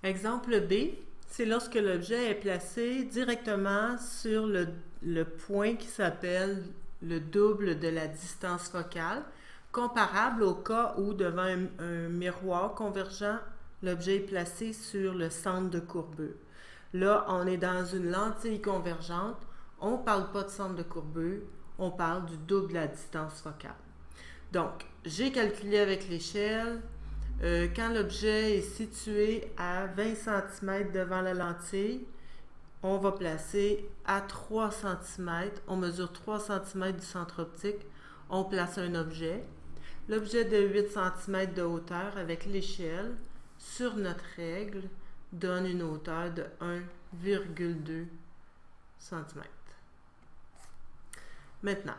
Exemple B, c'est lorsque l'objet est placé directement sur le point qui s'appelle le double de la distance focale, comparable au cas où, devant un miroir convergent, l'objet est placé sur le centre de courbure. Là, on est dans une lentille convergente, on ne parle pas de centre de courbure, on parle du double de la distance focale. Donc, j'ai calculé avec l'échelle. Quand l'objet est situé à 20 cm devant la lentille, on va placer à 3 cm, on mesure 3 cm du centre optique, on place un objet. L'objet de 8 cm de hauteur avec l'échelle, sur notre règle, donne une hauteur de 1,2 cm. Maintenant,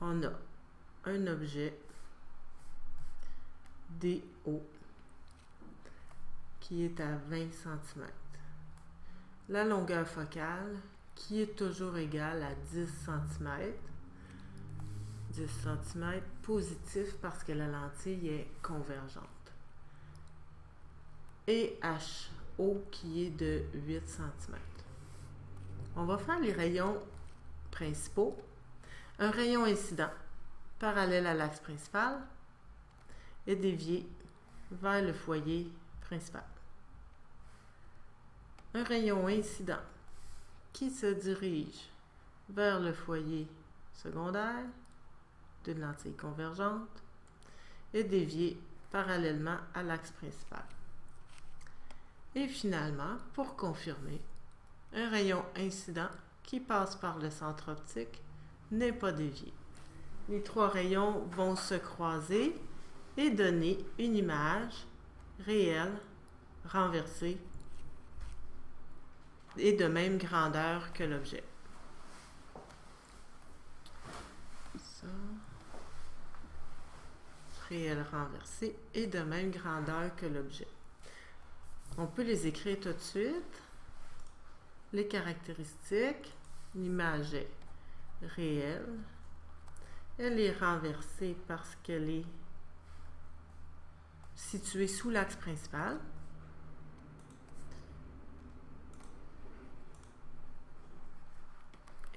on a un objet DO qui est à 20 cm. La longueur focale qui est toujours égale à 10 cm. 10 cm positif parce que la lentille est convergente. Et HO qui est de 8 cm. On va faire les rayons principaux. Un rayon incident parallèle à l'axe principal est dévié vers le foyer principal. Un rayon incident qui se dirige vers le foyer secondaire d'une lentille convergente est dévié parallèlement à l'axe principal. Et finalement, pour confirmer, un rayon incident qui passe par le centre optique n'est pas dévié. Les trois rayons vont se croiser et donner une image réelle, renversée et de même grandeur que l'objet. Ça. Réel renversé et de même grandeur que l'objet. On peut les écrire tout de suite. Les caractéristiques, l'image est réelle. Elle est renversée parce qu'elle est située sous l'axe principal.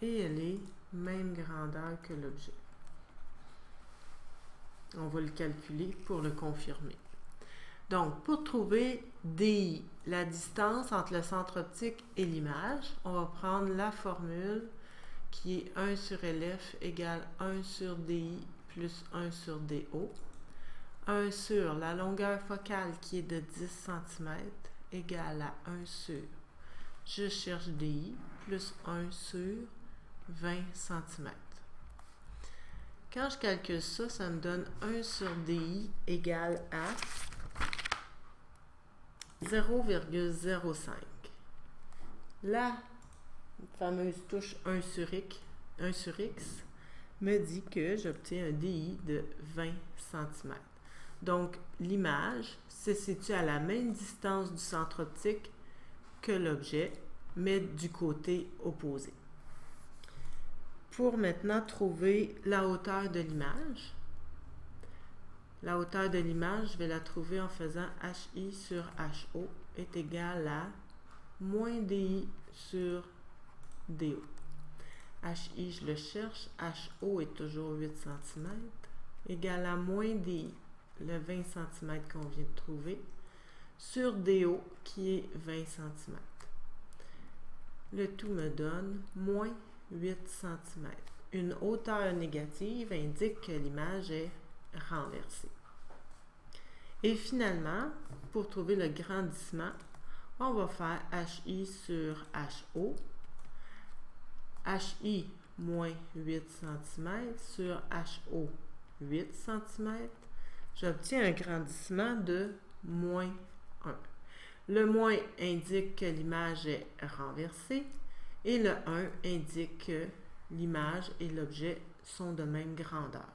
Et elle est même grandeur que l'objet. On va le calculer pour le confirmer. Donc, pour trouver DI, la distance entre le centre optique et l'image, on va prendre la formule qui est 1 sur LF égale 1 sur DI plus 1 sur DO. 1 sur la longueur focale qui est de 10 cm égale à 1 sur, je cherche DI, plus 1 sur 20 cm. Quand je calcule ça, ça me donne 1 sur DI égale à 0,05. La fameuse touche 1 sur X me dit que j'obtiens un DI de 20 cm. Donc, l'image se situe à la même distance du centre optique que l'objet, mais du côté opposé. Pour maintenant trouver la hauteur de l'image, la hauteur de l'image, je vais la trouver en faisant HI sur HO est égal à moins DI sur DO. HI, je le cherche, HO est toujours 8 cm, égal à moins DI, le 20 cm qu'on vient de trouver, sur DO qui est 20 cm. Le tout me donne moins 8 cm. Une hauteur négative indique que l'image est renversée. Et finalement, pour trouver le grandissement, on va faire HI sur HO. HI moins 8 cm sur HO 8 cm. J'obtiens un grandissement de moins 1. Le moins indique que l'image est renversée et le 1 indique que l'image et l'objet sont de même grandeur.